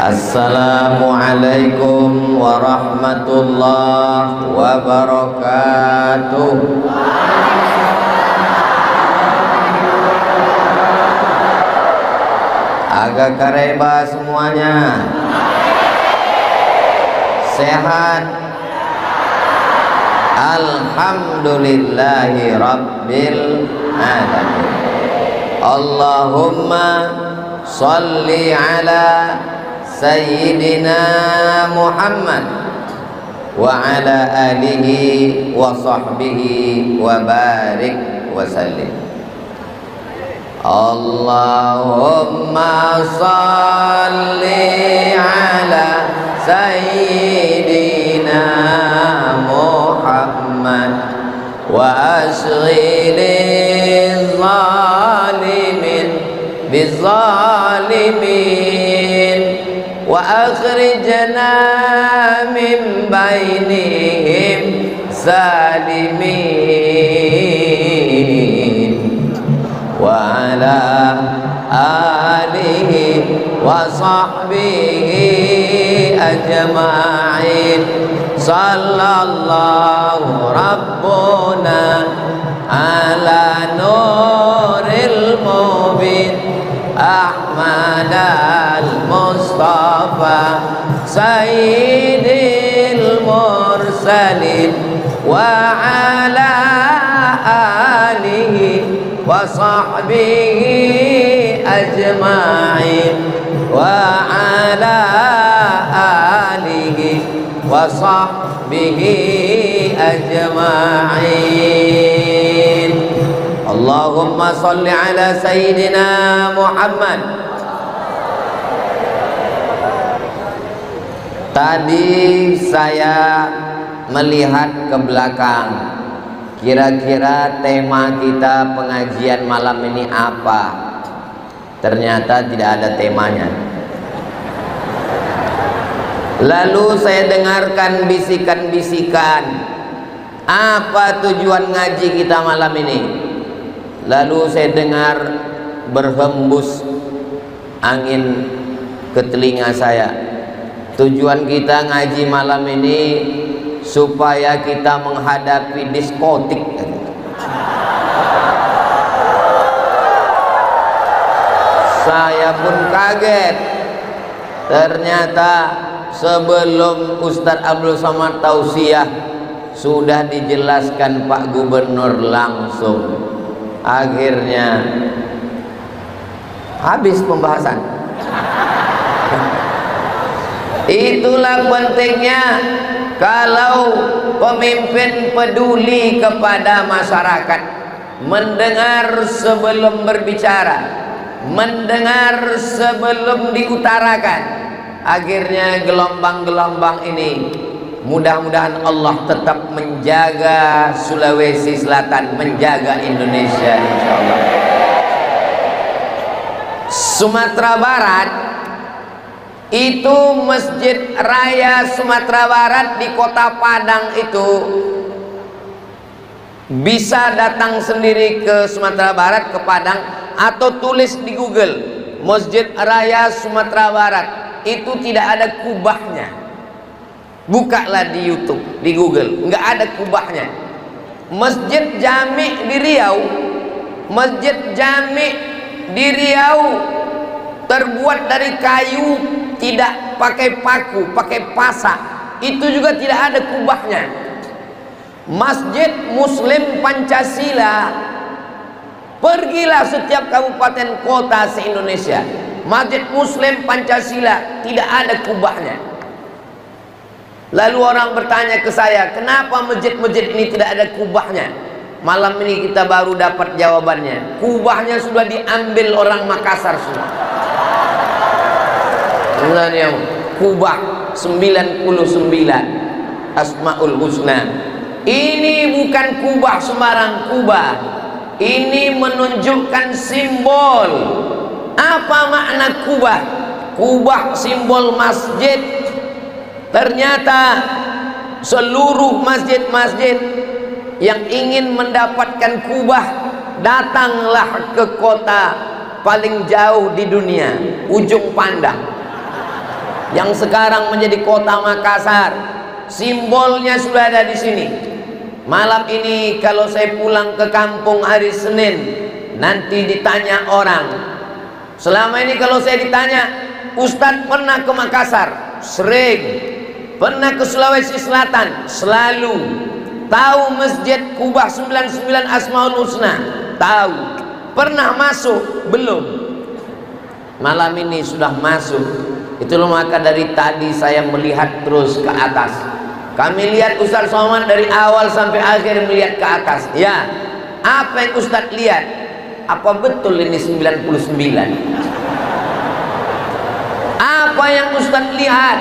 Assalamualaikum warahmatullahi wabarakatuh. Agak kareba semuanya. Sehat. Alhamdulillahi rabbil alamin. Allahumma salli ala Sayyidina Muhammad wa ala alihi wa sahbihi wa barik wa sallim. Allahumma salli ala Sayyidina Muhammad wa ashghilil zalimin bizzalimin wa akhrijna min bainihim salimin wa ala alihi wa sahbihi ajma'in. Sallallahu rabbuna ala nuril mubin Ahmad al-Mustafa Sayyidil Mursalin wa ala alihi wa sahbihi ajma'in wa ala alihi wa sahbihi ajma'in. Allahumma salli ala Sayyidina Muhammad. Tadi saya melihat ke belakang, kira-kira tema kita pengajian malam ini apa? Ternyata tidak ada temanya. Lalu saya dengarkan bisikan-bisikan, apa tujuan ngaji kita malam ini? Lalu saya dengar berhembus angin ke telinga saya. Tujuan kita ngaji malam ini supaya kita menghadapi diskotik. Saya pun kaget. Ternyata sebelum Ustadz Abdul Somad tausiah sudah dijelaskan Pak Gubernur langsung. Akhirnya habis pembahasan. Itulah pentingnya kalau pemimpin peduli kepada masyarakat, mendengar sebelum berbicara, mendengar sebelum diutarakan. Akhirnya gelombang-gelombang ini mudah-mudahan Allah tetap menjaga Sulawesi Selatan, menjaga Indonesia insyaallah. Sumatera Barat itu Masjid Raya Sumatera Barat di Kota Padang itu bisa datang sendiri ke Sumatera Barat, ke Padang, atau tulis di Google Masjid Raya Sumatera Barat. Itu tidak ada kubahnya. Bukalah di YouTube, di Google, nggak ada kubahnya. Masjid Jami di Riau, Masjid Jami di Riau terbuat dari kayu, tidak pakai paku, pakai pasak. Itu juga tidak ada kubahnya. Masjid Muslim Pancasila, pergilah setiap kabupaten kota se-Indonesia, Masjid Muslim Pancasila tidak ada kubahnya. Lalu orang bertanya ke saya, kenapa masjid-masjid ini tidak ada kubahnya? Malam ini kita baru dapat jawabannya. Kubahnya sudah diambil orang Makassar semua. Sebenarnya kubah 99 Asmaul Husna. Ini bukan kubah sembarang kubah. Ini menunjukkan simbol. Apa makna kubah? Kubah simbol masjid. Ternyata seluruh masjid-masjid yang ingin mendapatkan kubah, datanglah ke kota paling jauh di dunia, Ujung Pandang. yang sekarang menjadi kota Makassar. Simbolnya sudah ada di sini. Malam ini kalau saya pulang ke kampung hari Senin, nanti ditanya orang. Selama ini kalau saya ditanya, Ustadz pernah ke Makassar? Sering. Pernah ke Sulawesi Selatan? Selalu. Tahu Masjid Kubah 99 Asmaul Husna? Tahu. Pernah masuk? Belum. Malam ini sudah masuk. Itulah maka dari tadi saya melihat terus ke atas. Kami lihat Ustadz Somad dari awal sampai akhir melihat ke atas. Ya, apa yang Ustadz lihat? Apa betul ini 99? Apa yang Ustadz lihat?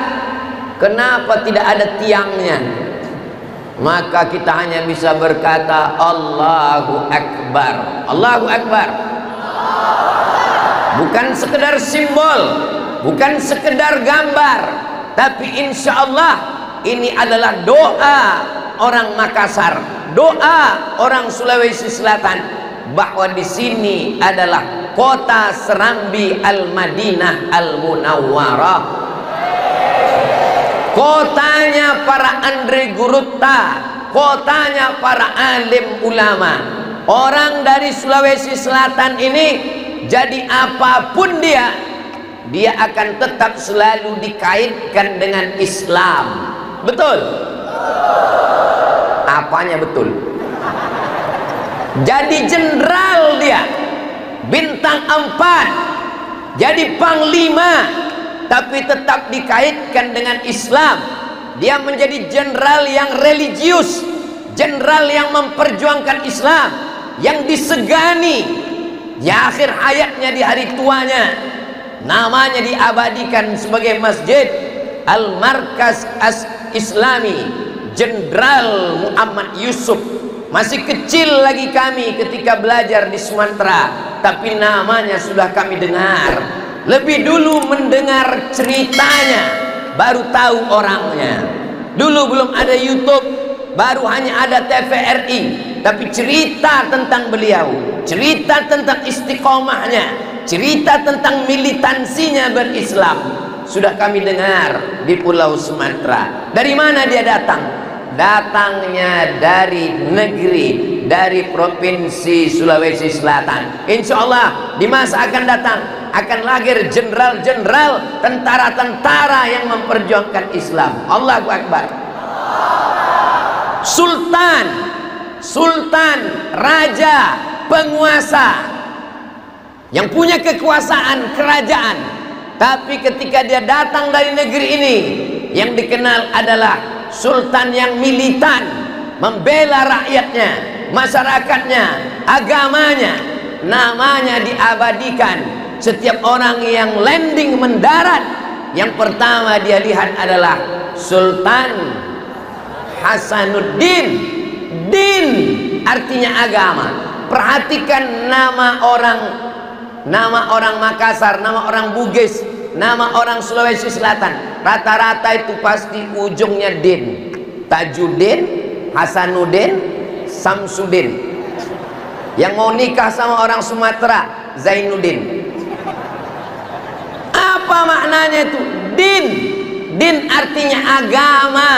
Kenapa tidak ada tiangnya? Maka kita hanya bisa berkata Allahu Akbar. Allahu Akbar. Bukan sekedar simbol, bukan sekedar gambar, tapi insya Allah ini adalah doa orang Makassar, doa orang Sulawesi Selatan, bahwa di sini adalah kota Serambi Al-Madinah Al-Munawwarah, kotanya para Andre Gurutta, kotanya para alim ulama. Orang dari Sulawesi Selatan ini jadi apapun dia akan tetap selalu dikaitkan dengan Islam. Betul? Apanya betul? Jadi jenderal dia, bintang 4, jadi panglima, tapi tetap dikaitkan dengan Islam. Dia menjadi jenderal yang religius, jenderal yang memperjuangkan Islam, yang disegani. Di akhir hayatnya, di hari tuanya, namanya diabadikan sebagai Masjid Al-Markaz Islami Jenderal Muhammad Yusuf. Masih kecil lagi kami ketika belajar di Sumatera, tapi namanya sudah kami dengar. Lebih dulu mendengar ceritanya, baru tahu orangnya. Dulu belum ada YouTube, baru hanya ada TVRI, tapi cerita tentang beliau, cerita tentang istiqomahnya, cerita tentang militansinya berislam, sudah kami dengar di Pulau Sumatera. Dari mana dia datang? Datangnya dari negeri, dari provinsi Sulawesi Selatan. Insya Allah di masa akan datang akan lahir jenderal-jenderal, tentara-tentara yang memperjuangkan Islam. Allahu Akbar. Sultan, raja, penguasa yang punya kekuasaan kerajaan, tapi ketika dia datang dari negeri ini, yang dikenal adalah sultan yang militan, membela rakyatnya, masyarakatnya, agamanya. Namanya diabadikan. Setiap orang yang landing mendarat, yang pertama dia lihat adalah Sultan Hasanuddin. Din artinya agama. Perhatikan nama orang Makassar, nama orang Bugis, nama orang Sulawesi Selatan, rata-rata itu pasti ujungnya din. Tajuddin, Hasanuddin, Samsudin. Yang mau nikah sama orang Sumatera, Zainuddin. Apa maknanya itu? Din artinya agama.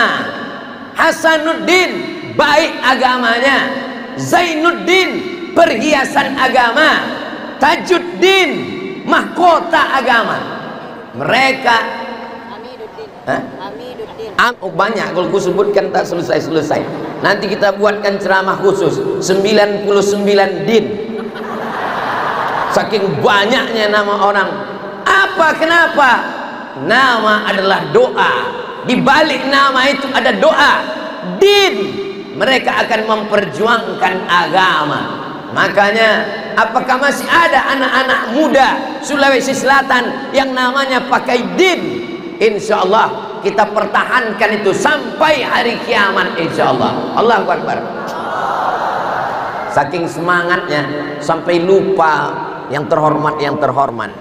Hasanuddin, baik agamanya. Zainuddin, perhiasan agama. Tajuddin, mahkota agama. Mereka banyak, kalau ku sebutkan tak selesai-selesai. Nanti kita buatkan ceramah khusus 99 din. Saking banyaknya nama orang. Kenapa? Nama adalah doa. Di balik nama itu ada doa. Din, mereka akan memperjuangkan agama. Makanya apakah masih ada anak-anak muda Sulawesi Selatan yang namanya pakai din? Insya Allah kita pertahankan itu sampai hari kiamat, insya Allah. Allahu Akbar. Saking semangatnya sampai lupa yang terhormat.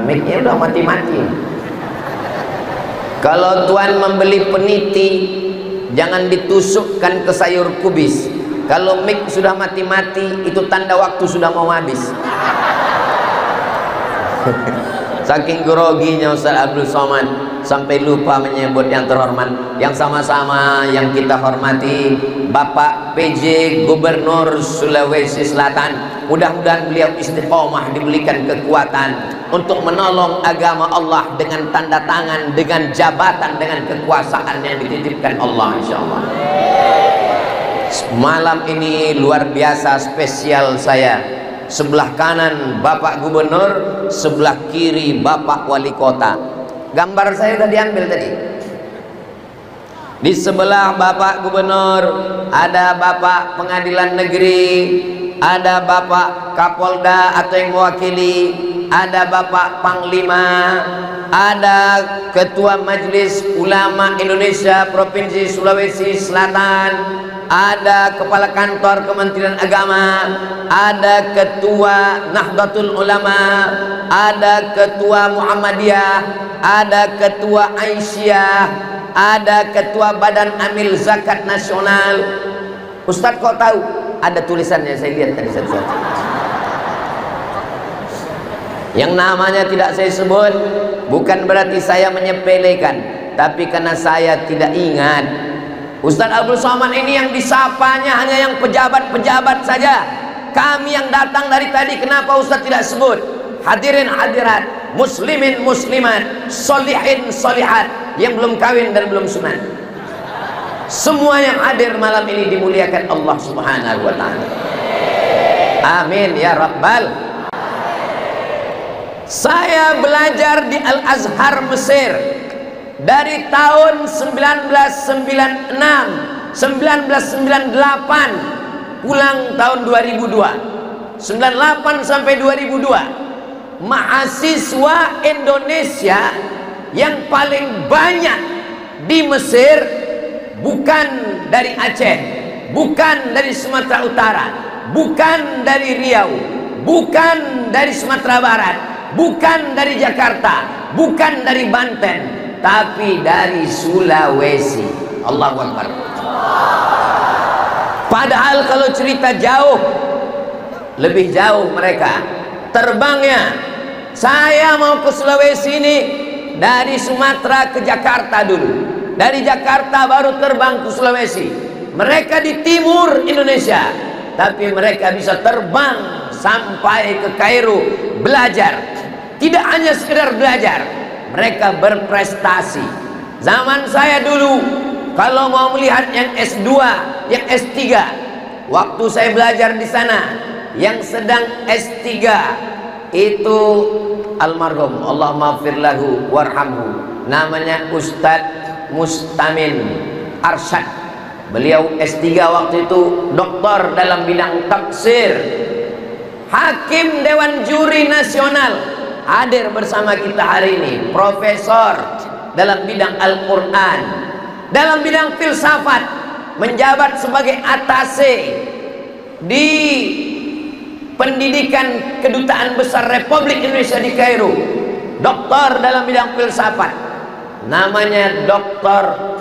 Mic-nya udah mati-mati. Kalau Tuan membeli peniti, jangan ditusukkan ke sayur kubis. Kalau mic sudah mati-mati, itu tanda waktu sudah mau habis. Saking groginya Ustaz Abdul Somad sampai lupa menyebut yang terhormat, yang sama-sama yang kita hormati, Bapak PJ Gubernur Sulawesi Selatan. Mudah-mudahan beliau istiqomah, diberikan kekuatan untuk menolong agama Allah dengan tanda tangan, dengan jabatan, dengan kekuasaan yang dititipkan Allah, insyaallah. Malam ini luar biasa spesial saya. Sebelah kanan Bapak Gubernur, sebelah kiri Bapak Wali Kota. Gambar saya sudah diambil tadi. Di sebelah Bapak Gubernur ada Bapak Pengadilan Negeri, ada Bapak Kapolda atau yang mewakili, ada Bapak Panglima, ada Ketua Majelis Ulama Indonesia Provinsi Sulawesi Selatan, ada Kepala Kantor Kementerian Agama, ada Ketua Nahdlatul Ulama, ada Ketua Muhammadiyah, ada Ketua Aisyah, ada Ketua Badan Amil Zakat Nasional. Ustadz kok tahu? Ada tulisannya, saya lihat tadi satu-satu. Yang namanya tidak saya sebut, bukan berarti saya menyepelekan, tapi karena saya tidak ingat. Ustaz Abdul Somad ini yang disapanya hanya yang pejabat-pejabat saja. Kami yang datang dari tadi, kenapa Ustaz tidak sebut? Hadirin hadirat, muslimin muslimat, solihin solihat, yang belum kawin dan belum sunat. Semua yang hadir malam ini dimuliakan Allah Subhanahu wa ta'ala. Amin ya rabbal. Saya belajar di Al-Azhar Mesir dari tahun 1996, 1998, pulang tahun 2002. 98 sampai 2002. Mahasiswa Indonesia yang paling banyak di Mesir bukan dari Aceh, bukan dari Sumatera Utara, bukan dari Riau, bukan dari Sumatera Barat, bukan dari Jakarta, bukan dari Banten, tapi dari Sulawesi. Allahu Akbar. Padahal kalau cerita jauh, lebih jauh mereka terbangnya. Saya mau ke Sulawesi ini dari Sumatera ke Jakarta dulu, dari Jakarta baru terbang ke Sulawesi. Mereka di timur Indonesia, tapi mereka bisa terbang sampai ke Kairo belajar. Tidak hanya sekedar belajar, mereka berprestasi. Zaman saya dulu, kalau mau melihat yang S2, yang S3, waktu saya belajar di sana, yang sedang S3 itu almarhum, Allahumma maghfir lahu warhamhu, namanya Ustadz Mustamin Arsyad. Beliau S3 waktu itu, doktor dalam bidang tafsir, hakim Dewan Juri Nasional, hadir bersama kita hari ini, profesor dalam bidang Al-Quran, dalam bidang filsafat, menjabat sebagai atase di pendidikan Kedutaan Besar Republik Indonesia di Kairo, doktor dalam bidang filsafat, namanya doktor,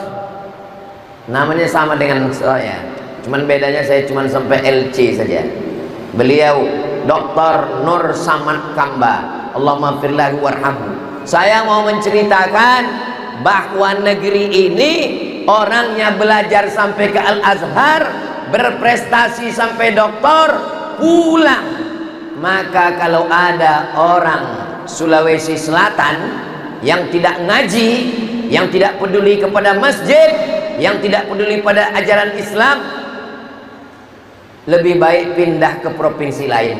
namanya sama dengan saya, cuman bedanya saya cuman sampai LC saja. Beliau Dr. Nur Samad Kamba, Allahumma maghfir lahu warhamhu. Saya mau menceritakan bahwa negeri ini orangnya belajar sampai ke Al-Azhar, berprestasi sampai doktor, pulang. Maka kalau ada orang Sulawesi Selatan yang tidak ngaji, yang tidak peduli kepada masjid, yang tidak peduli pada ajaran Islam, lebih baik pindah ke provinsi lain.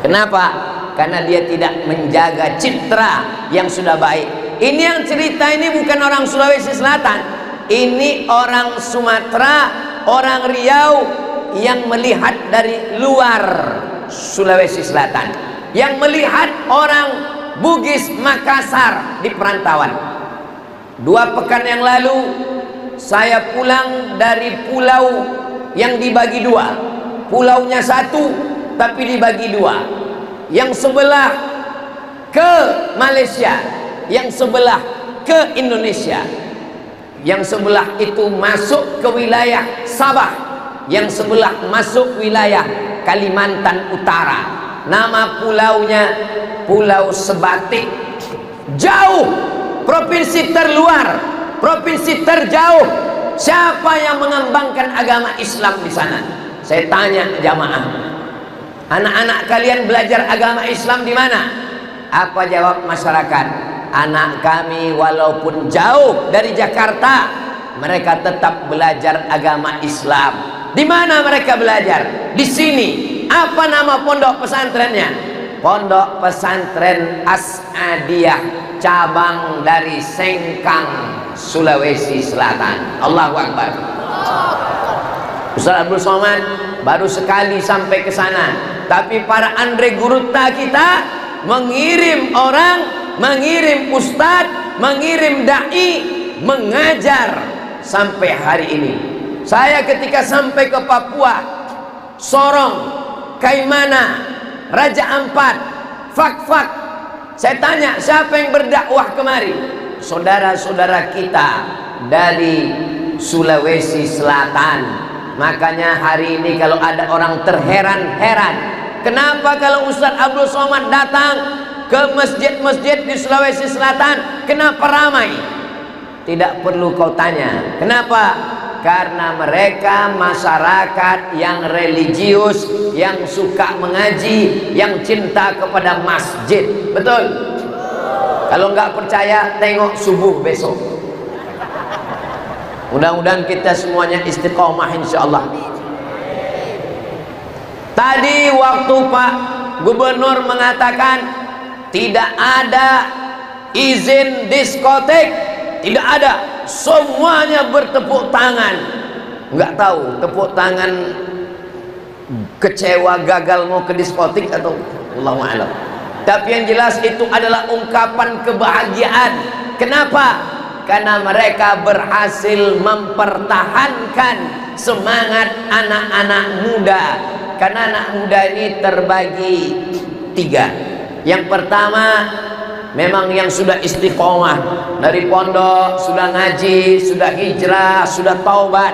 Kenapa? Karena dia tidak menjaga citra yang sudah baik. Ini yang cerita ini bukan orang Sulawesi Selatan, ini orang Sumatera, orang Riau yang melihat dari luar Sulawesi Selatan, yang melihat orang Bugis Makassar di perantauan. 2 pekan yang lalu saya pulang dari pulau yang dibagi 2, pulaunya 1 tapi dibagi 2, yang sebelah ke Malaysia, yang sebelah ke Indonesia. Yang sebelah itu masuk ke wilayah Sabah, yang sebelah masuk wilayah Kalimantan Utara. Nama pulaunya Pulau Sebatik. Jauh, provinsi terluar, provinsi terjauh. Siapa yang mengembangkan agama Islam di sana? Saya tanya jamaah, anak-anak kalian belajar agama Islam di mana? Apa jawab masyarakat? Anak kami walaupun jauh dari Jakarta, mereka tetap belajar agama Islam. Di mana mereka belajar? Di sini. Apa nama pondok pesantrennya? Pondok Pesantren As-Adiyah, cabang dari Sengkang, Sulawesi Selatan. Allahu Akbar. Ustaz Abdul Somad baru sekali sampai ke sana, tapi para Andre Gurutta kita mengirim orang, mengirim ustadz, mengirim dai, mengajar sampai hari ini. Saya ketika sampai ke Papua, Sorong, Kaimana, Raja Ampat, Fak-Fak, saya tanya siapa yang berdakwah kemari? Saudara-saudara kita dari Sulawesi Selatan. Makanya hari ini kalau ada orang terheran-heran, kenapa kalau Ustaz Abdul Somad datang ke masjid-masjid di Sulawesi Selatan, kenapa ramai? Tidak perlu kau tanya. Kenapa? Karena mereka masyarakat yang religius, yang suka mengaji, yang cinta kepada masjid. Betul? Kalau nggak percaya, tengok subuh besok. Mudah-mudahan kita semuanya istiqomah insyaallah. Tadi waktu Pak Gubernur mengatakan tidak ada izin diskotek, tidak ada, semuanya bertepuk tangan. Nggak tahu tepuk tangan kecewa gagal mau ke diskotik atau Allahu a'lam. Tapi yang jelas itu adalah ungkapan kebahagiaan. Kenapa? Karena mereka berhasil mempertahankan semangat anak-anak muda. Karena anak muda ini terbagi tiga. Yang pertama, memang yang sudah istiqomah dari pondok, sudah ngaji, sudah hijrah, sudah taubat.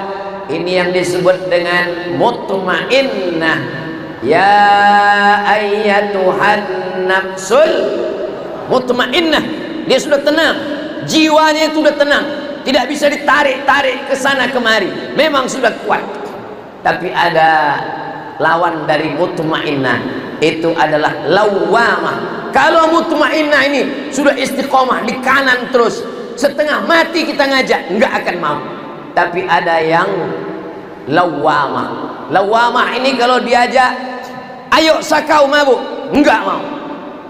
Ini yang disebut dengan mutmainnah. Ya ayyatuhan nafsul mutmainnah. Dia sudah tenang, jiwanya itu sudah tenang, tidak bisa ditarik-tarik ke sana kemari. Memang sudah kuat. Tapi ada lawan dari mutmainnah, itu adalah lawamah. Kalau mutmainnah ini sudah istiqomah di kanan terus, setengah mati kita ngajak, enggak akan mau. Tapi ada yang lawamah. Lawamah ini kalau diajak, ayo sakau mabuk, enggak mau.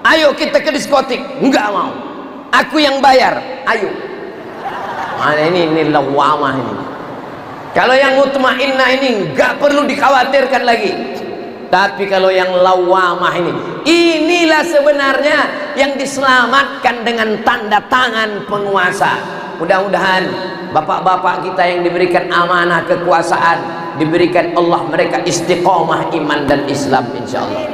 Ayo kita ke diskotik, enggak mau. Aku yang bayar, ayo. Mana ini lawamah ini. Kalau yang mutmainnah ini enggak perlu dikhawatirkan lagi. Tapi kalau yang lawamah ini, inilah sebenarnya yang diselamatkan dengan tanda tangan penguasa. Mudah-mudahan bapak-bapak kita yang diberikan amanah kekuasaan, diberikan Allah mereka istiqomah iman dan Islam insyaallah.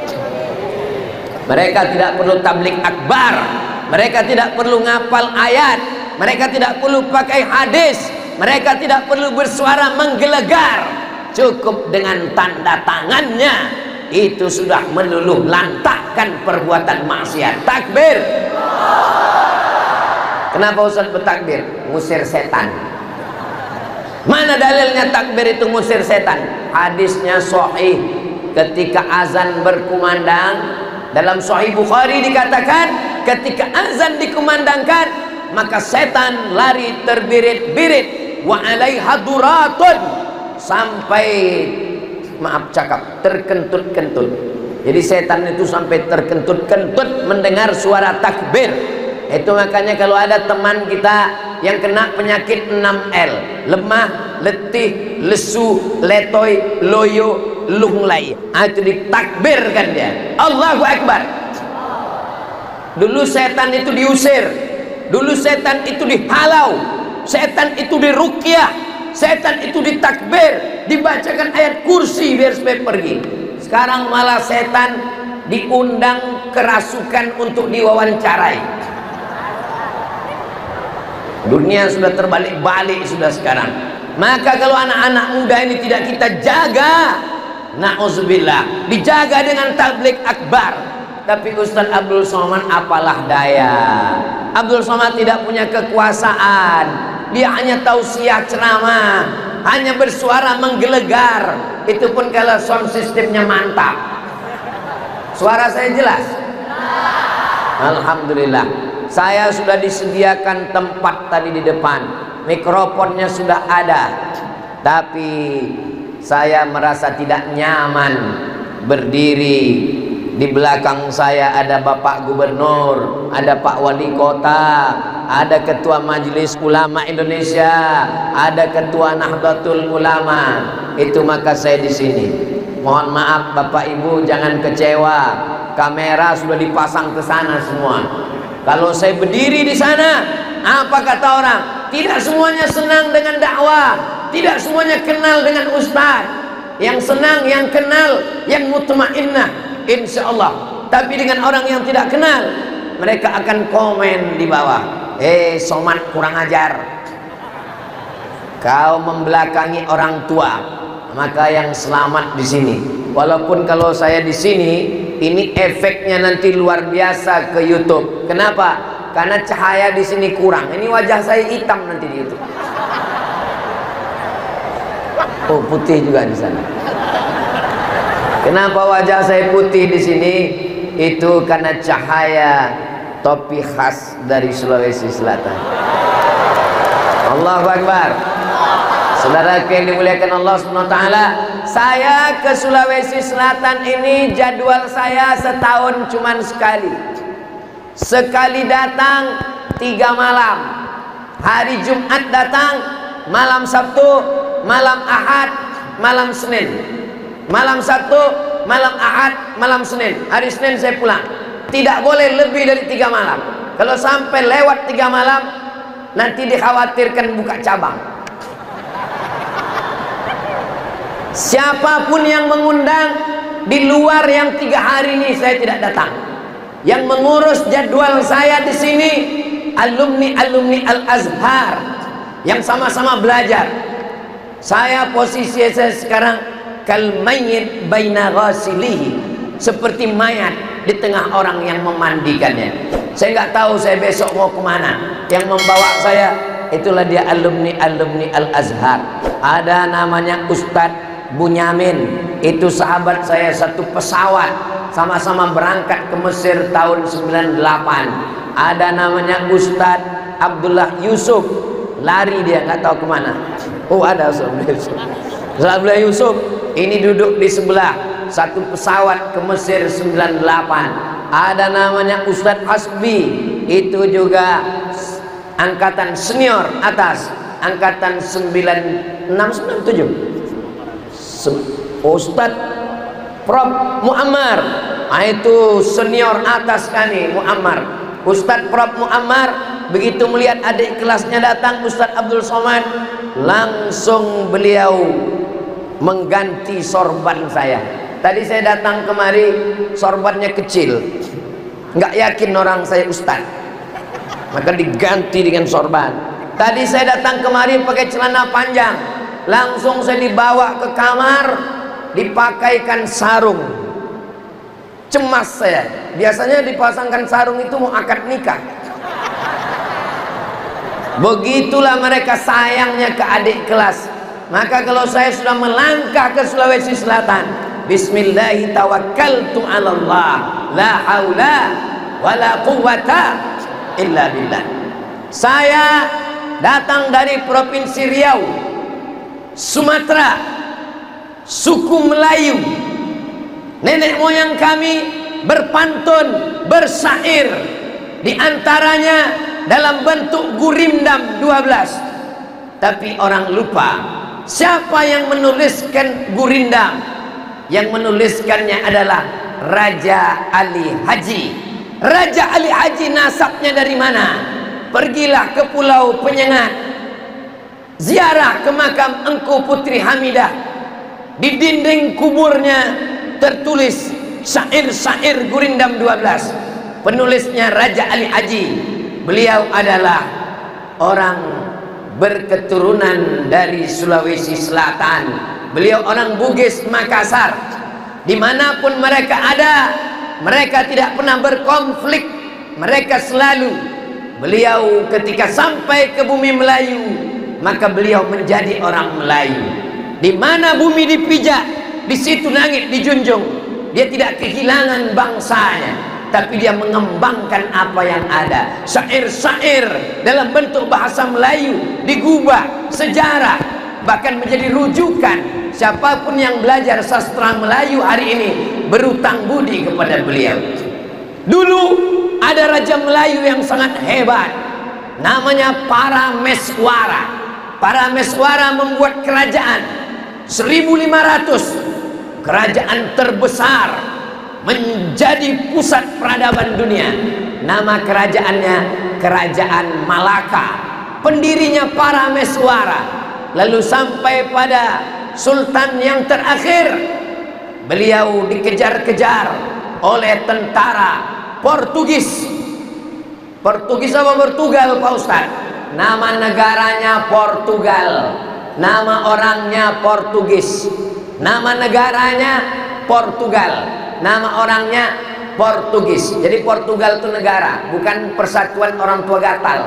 Mereka tidak perlu tablik akbar, mereka tidak perlu ngapal ayat, mereka tidak perlu pakai hadis, mereka tidak perlu bersuara menggelegar. Cukup dengan tanda tangannya itu sudah meluluh lantakkan perbuatan maksiat. Takbir. Kenapa Ustaz bertakbir? Ngusir setan. Mana dalilnya takbir itu ngusir setan? Hadisnya sahih. Ketika azan berkumandang, dalam Sahih Bukhari dikatakan ketika azan dikumandangkan, maka setan lari terbirit-birit, wa alaiha duratun, sampai maaf cakap terkentut-kentut. Jadi setan itu sampai terkentut-kentut mendengar suara takbir. Itu makanya kalau ada teman kita yang kena penyakit 6L, lemah, letih, lesu, letoy, loyo, lunglai, itu ditakbirkan dia. Allahu Akbar. Dulu setan itu diusir, dulu setan itu dihalau, setan itu diruqyah, setan itu ditakbir, dibacakan ayat kursi biar supaya pergi. Sekarang malah setan diundang kerasukan untuk diwawancarai. Dunia sudah terbalik-balik sudah sekarang. Maka kalau anak-anak muda ini tidak kita jaga, Na'udzubillah, dijaga dengan tablik akbar. Tapi Ustaz Abdul Somad apalah daya. Abdul Somad tidak punya kekuasaan. Dia hanya tausiah ceramah, hanya bersuara menggelegar. Itu pun kalau sound sistemnya mantap. Suara saya jelas? Alhamdulillah. Saya sudah disediakan tempat tadi di depan, mikrofonnya sudah ada, tapi saya merasa tidak nyaman berdiri. Di belakang saya ada Bapak Gubernur, ada Pak Wali Kota, ada Ketua Majelis Ulama Indonesia, ada Ketua Nahdlatul Ulama. Itu maka saya di sini. Mohon maaf Bapak Ibu, jangan kecewa. Kamera sudah dipasang ke sana semua. Kalau saya berdiri di sana, apa kata orang? Tidak semuanya senang dengan dakwah, tidak semuanya kenal dengan ustaz. Yang senang, yang kenal, yang mutmainnah, insya Allah. Tapi dengan orang yang tidak kenal, mereka akan komen di bawah, Somad kurang ajar, kau membelakangi orang tua. Maka yang selamat di sini. Walaupun kalau saya di sini, ini efeknya nanti luar biasa ke YouTube. Kenapa? Karena cahaya di sini kurang. Ini wajah saya hitam nanti di YouTube. Oh, putih juga di sana. Kenapa wajah saya putih di sini? Itu karena cahaya topi khas dari Sulawesi Selatan. Allahu Akbar. Saudara yang dimuliakan Allah SWT, saya ke Sulawesi Selatan ini jadwal saya setahun cuman sekali. Sekali datang 3 malam. Hari Jumat datang, malam Sabtu, malam Ahad, malam Senin. Malam Sabtu, malam Ahad, malam Senin. Hari Senin saya pulang. Tidak boleh lebih dari 3 malam. Kalau sampai lewat 3 malam, nanti dikhawatirkan buka cabang. Siapapun yang mengundang di luar yang 3 hari ini saya tidak datang. Yang mengurus jadwal saya di sini alumni Al-Azhar yang sama-sama belajar. Saya posisi saya sekarang kal mayyit baina ghasilihi, seperti mayat di tengah orang yang memandikannya. Saya nggak tahu saya besok mau kemana. Yang membawa saya itulah dia alumni Al-Azhar. Ada namanya Ustadz Bunyamin, itu sahabat saya satu pesawat, sama-sama berangkat ke Mesir tahun 98. Ada namanya Ustadz Abdullah Yusuf, lari dia nggak tahu kemana. Oh ada Ustadz Abdullah Yusuf, ini duduk di sebelah, satu pesawat ke Mesir 98. Ada namanya Ustadz Hasbi, itu juga angkatan senior atas, angkatan 9697. Ustadz Prof Muammar, itu senior atas kami, Muammar. Ustadz Prof Muammar begitu melihat adik kelasnya datang Ustadz Abdul Somad, langsung beliau mengganti sorban saya. Tadi saya datang kemari, sorbannya kecil, nggak yakin orang saya Ustadz, maka diganti dengan sorban. Tadi saya datang kemari pakai celana panjang, langsung saya dibawa ke kamar, dipakaikan sarung. Cemas saya. Biasanya dipasangkan sarung itu mau akad nikah. Begitulah mereka sayangnya ke adik kelas. Maka kalau saya sudah melangkah ke Sulawesi Selatan, bismillahi tawakkaltu 'ala Allah, la haula wala quwwata illa billah. Saya datang dari Provinsi Riau, Sumatera, suku Melayu. Nenek moyang kami berpantun, bersyair, di antaranya dalam bentuk gurindam 12. Tapi orang lupa siapa yang menuliskan gurindam. Yang menuliskannya adalah Raja Ali Haji. Raja Ali Haji nasabnya dari mana? Pergilah ke Pulau Penyengat, ziarah ke makam Engku Putri Hamidah. Di dinding kuburnya tertulis syair-syair gurindam 12. Penulisnya Raja Ali Haji. Beliau adalah orang berketurunan dari Sulawesi Selatan, Beliau orang Bugis Makassar. Dimanapun mereka ada, mereka tidak pernah berkonflik. Mereka selalu, beliau ketika sampai ke bumi Melayu, maka beliau menjadi orang Melayu. Di mana bumi dipijak, di situ langit dijunjung. Dia tidak kehilangan bangsanya, tapi dia mengembangkan apa yang ada. Syair-syair dalam bentuk bahasa Melayu digubah, sejarah bahkan menjadi rujukan. Siapapun yang belajar sastra Melayu hari ini berutang budi kepada beliau. Dulu ada raja Melayu yang sangat hebat, namanya Parameswara. Parameswara membuat kerajaan 1500, kerajaan terbesar, menjadi pusat peradaban dunia. Nama kerajaannya Kerajaan Malaka. Pendirinya Parameswara. Lalu sampai pada sultan yang terakhir, beliau dikejar-kejar oleh tentara Portugis. Portugis apa Portugal Pak Ustaz? Nama negaranya Portugal, nama orangnya Portugis. Nama negaranya Portugal, nama orangnya Portugis. Jadi Portugal itu negara, bukan persatuan orang tua gatal.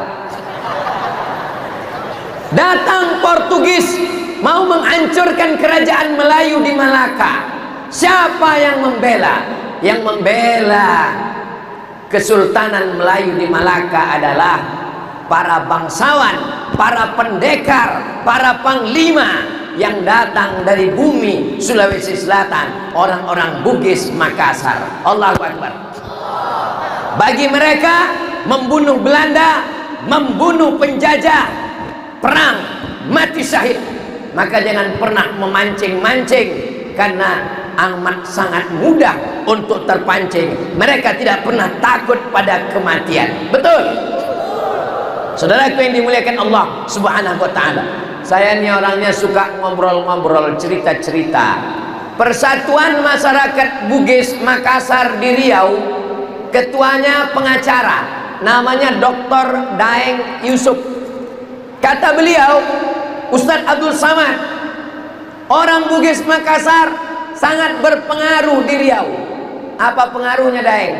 Datang Portugis mau menghancurkan kerajaan Melayu di Malaka. Siapa yang membela? Yang membela Kesultanan Melayu di Malaka adalah para bangsawan, para pendekar, para panglima yang datang dari bumi Sulawesi Selatan, orang-orang Bugis Makassar. Allahu Akbar. Bagi mereka membunuh Belanda, membunuh penjajah, perang, mati syahid. Maka jangan pernah memancing-mancing, karena amat sangat mudah untuk terpancing. Mereka tidak pernah takut pada kematian. Betul? Saudaraku yang dimuliakan Allah Subhanahu wa ta'ala, saya ini orangnya suka ngobrol-ngobrol, cerita-cerita. Persatuan Masyarakat Bugis Makassar di Riau, ketuanya pengacara, namanya Dr. Daeng Yusuf. Kata beliau, Ustadz Abdul Samad, orang Bugis Makassar sangat berpengaruh di Riau. Apa pengaruhnya Daeng?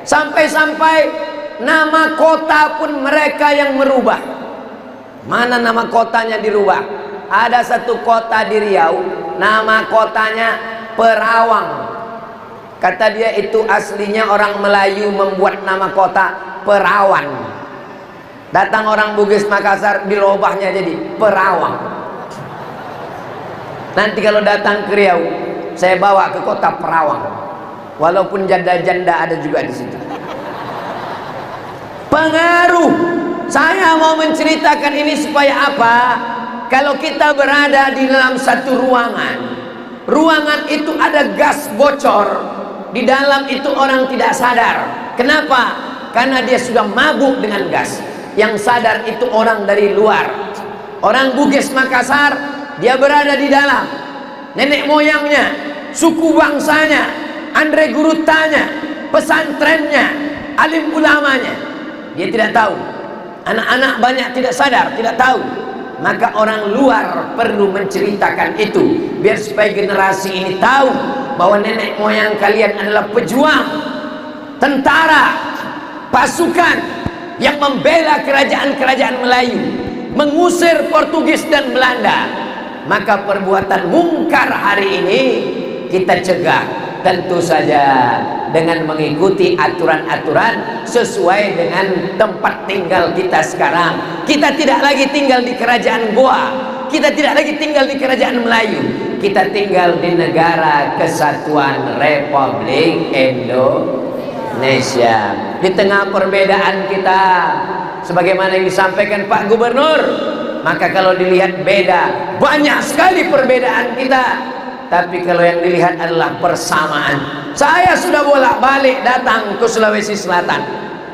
Sampai-sampai nama kota pun mereka yang merubah. Mana nama kotanya dirubah? Ada satu kota di Riau, nama kotanya Perawang. Kata dia itu aslinya orang Melayu membuat nama kota Perawan. Datang orang Bugis Makassar, dirubahnya jadi Perawang. Nanti kalau datang ke Riau, saya bawa ke kota Perawang. Walaupun janda-janda ada juga di situ. Pengaruh. Saya mau menceritakan ini supaya apa? Kalau kita berada di dalam satu ruangan, ruangan itu ada gas bocor. Di dalam itu orang tidak sadar. Kenapa? Karena dia sudah mabuk dengan gas. Yang sadar itu orang dari luar. Orang Bugis Makassar, dia berada di dalam. Nenek moyangnya, suku bangsanya, Andre Gurutanya, pesantrennya, alim ulamanya, dia tidak tahu. Anak-anak banyak tidak sadar, tidak tahu. Maka orang luar perlu menceritakan itu, biar supaya generasi ini tahu bahwa nenek moyang kalian adalah pejuang, tentara, pasukan yang membela kerajaan-kerajaan Melayu, mengusir Portugis dan Belanda. Maka perbuatan mungkar hari ini kita cegah, tentu saja dengan mengikuti aturan-aturan sesuai dengan tempat tinggal kita sekarang. Kita tidak lagi tinggal di kerajaan Goa, kita tidak lagi tinggal di kerajaan Melayu, kita tinggal di negara Kesatuan Republik Indonesia. Di tengah perbedaan kita, sebagaimana yang disampaikan Pak Gubernur, maka kalau dilihat beda, banyak sekali perbedaan kita, tapi kalau yang dilihat adalah persamaan. Saya sudah bolak-balik datang ke Sulawesi Selatan,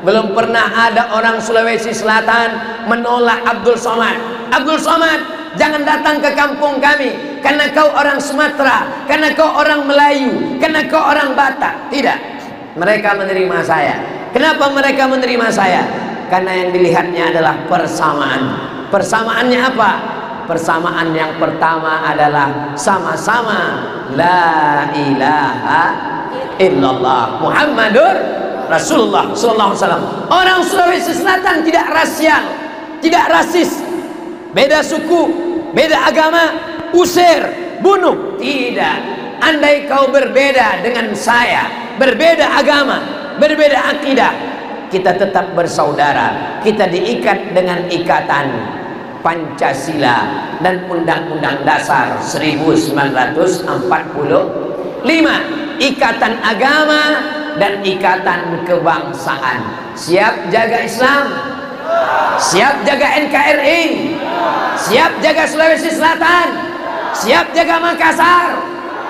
belum pernah ada orang Sulawesi Selatan menolak Abdul Somad. Abdul Somad, jangan datang ke kampung kami karena kau orang Sumatera, karena kau orang Melayu, karena kau orang Batak. Tidak, mereka menerima saya. Kenapa mereka menerima saya? Karena yang dilihatnya adalah persamaan. Persamaannya apa? persamaan yang pertama adalah sama-sama la ilaha illallah Muhammadur Rasulullah sallallahu alaihi wasallam. Orang Sulawesi Selatan tidak rasial, tidak rasis, beda suku, beda agama, usir, bunuh, tidak. Andai kau berbeda dengan saya, berbeda agama, berbeda akidah, kita tetap bersaudara. Kita diikat dengan ikatan Pancasila dan Undang-Undang Dasar 1945, ikatan agama dan ikatan kebangsaan. Siap jaga Islam? Siap jaga NKRI? Siap jaga Sulawesi Selatan? Siap jaga Makassar?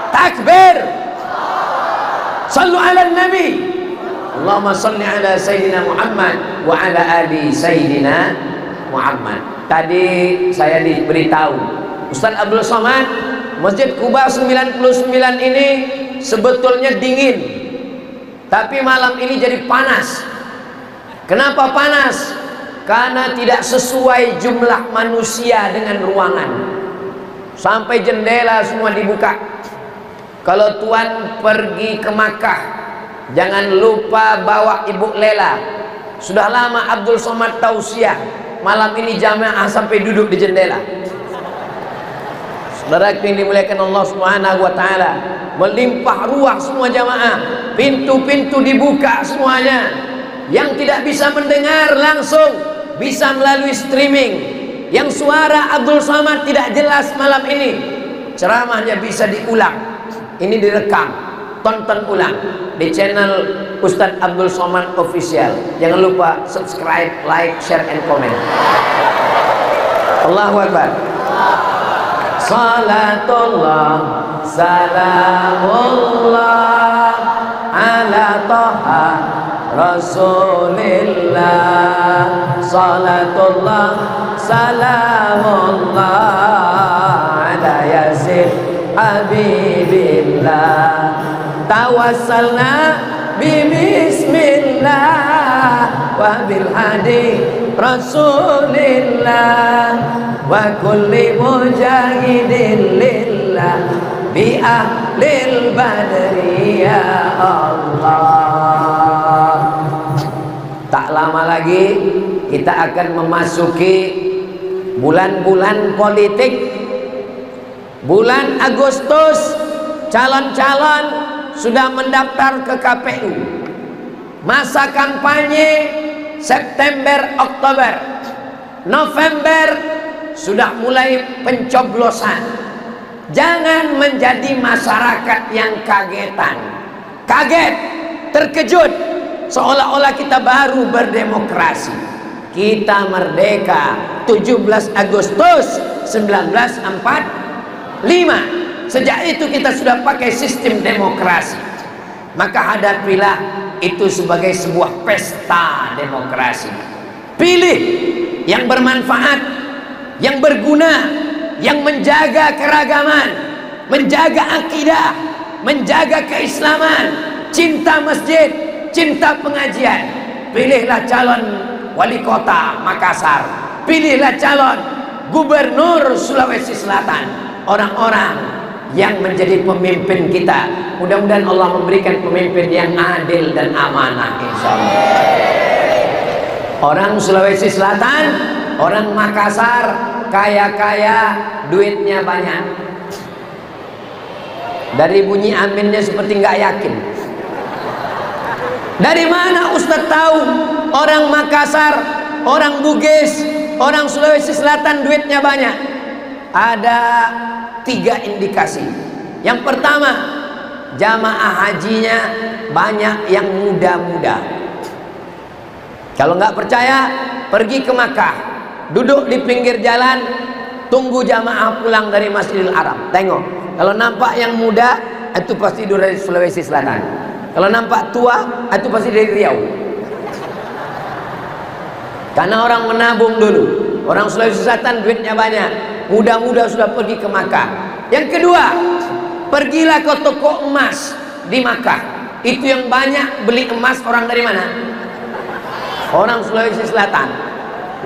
Takbir! Sallu ala Nabi. Allahumma salli ala Sayyidina Muhammad wa ala ali Sayyidina Muhammad. Tadi saya diberitahu Ustaz Abdul Somad, Masjid Kuba 99 ini sebetulnya dingin, tapi malam ini jadi panas. Kenapa panas? Karena tidak sesuai jumlah manusia dengan ruangan. Sampai jendela semua dibuka. Kalau tuan pergi ke Makkah, jangan lupa bawa Ibu Lela. Sudah lama Abdul Somad tausiah, malam ini jamaah sampai duduk di jendela. Saudara yang dimuliakan Allah Subhanahu wa taala, melimpah ruah semua jamaah, pintu-pintu dibuka semuanya. Yang tidak bisa mendengar langsung bisa melalui streaming. Yang suara Abdul Somad tidak jelas malam ini, ceramahnya bisa diulang. Ini direkam, tonton ulang di channel Ustadz Abdul Somad Official. Jangan lupa subscribe, like, share, and comment. Allahu Akbar. Salatullah, salamullah ala Taha Rasulillah. Salatullah, salamullah ala Yazid Habibillah. Tawassalna bismillah wa bil hadi Rasulillah wa kulli mujahidin lillah bi ahlil badri ya Allah. Tak lama lagi kita akan memasuki bulan-bulan politik. Bulan Agustus calon-calon sudah mendaftar ke KPU. Masa kampanye September, Oktober, November sudah mulai pencoblosan. Jangan menjadi masyarakat yang kagetan, kaget, terkejut, seolah-olah kita baru berdemokrasi. Kita merdeka 17 Agustus 1945. Sejak itu kita sudah pakai sistem demokrasi. Maka hadapilah itu sebagai sebuah pesta demokrasi. Pilih yang bermanfaat, yang berguna, yang menjaga keragaman, menjaga akidah, menjaga keislaman, cinta masjid, cinta pengajian. Pilihlah calon wali kota Makassar, pilihlah calon gubernur Sulawesi Selatan, orang-orang yang menjadi pemimpin kita. Mudah-mudahan Allah memberikan pemimpin yang adil dan amanah, insyaallah. Orang Sulawesi Selatan, orang Makassar, kaya-kaya, duitnya banyak. Dari bunyi aminnya seperti nggak yakin. Dari mana Ustadz tahu orang Makassar, orang Bugis, orang Sulawesi Selatan duitnya banyak? Ada 3 indikasi. Yang pertama, jamaah hajinya banyak yang muda-muda. Kalau nggak percaya, pergi ke Makkah, duduk di pinggir jalan, tunggu jamaah pulang dari Masjidil Haram. Tengok, kalau nampak yang muda, itu pasti dari Sulawesi Selatan. Kalau nampak tua, itu pasti dari Riau. Karena orang menabung dulu. Orang Sulawesi Selatan duitnya banyak, muda-muda sudah pergi ke Makkah. Yang kedua, pergilah ke toko emas di Makkah. Itu yang banyak beli emas orang dari mana? Orang Sulawesi Selatan.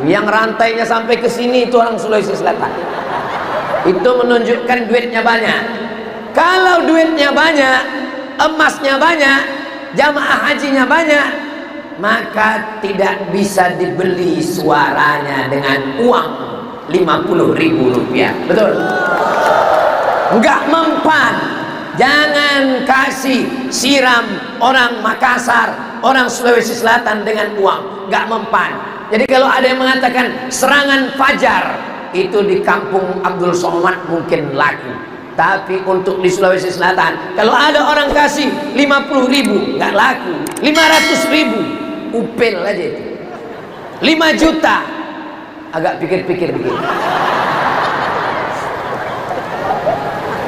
Yang rantainya sampai ke sini itu orang Sulawesi Selatan. Itu menunjukkan duitnya banyak. Kalau duitnya banyak, emasnya banyak, jamaah hajinya banyak, maka tidak bisa dibeli suaranya dengan uang 50.000 rupiah. Betul? Enggak mempan. Jangan kasih siram orang Makassar, orang Sulawesi Selatan dengan uang, enggak mempan. Jadi kalau ada yang mengatakan serangan fajar, itu di kampung Abdul Somad mungkin laku. Tapi untuk di Sulawesi Selatan, kalau ada orang kasih 50.000, nggak laku. 500.000, upil aja itu. 5 juta, agak pikir-pikir begitu.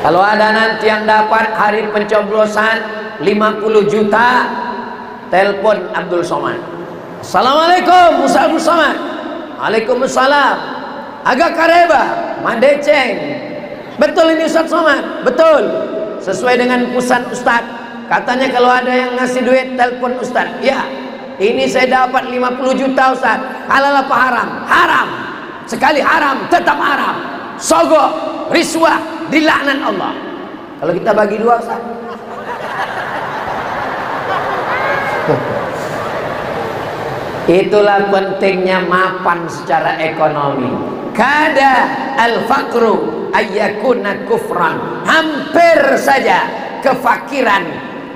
Kalau ada nanti yang dapat hari pencoblosan 50 juta, telepon Abdul Somad. Assalamualaikum Ustaz Abdul Somad. Waalaikumsalam. Agak kareba, madeceng. Betul ini Ustaz Somad? Betul. Sesuai dengan pesan Ustaz. Katanya kalau ada yang ngasih duit, telepon Ustaz. Ya, ini saya dapat 50 juta Ustaz. Halal apa haram? Haram. Sekali haram, tetap haram. Sogok, riswah, dilaknat Allah. Kalau kita bagi dua Ustaz. Itulah pentingnya mapan secara ekonomi. Kada al-faqru ayyakuna kufran. Hampir saja kefakiran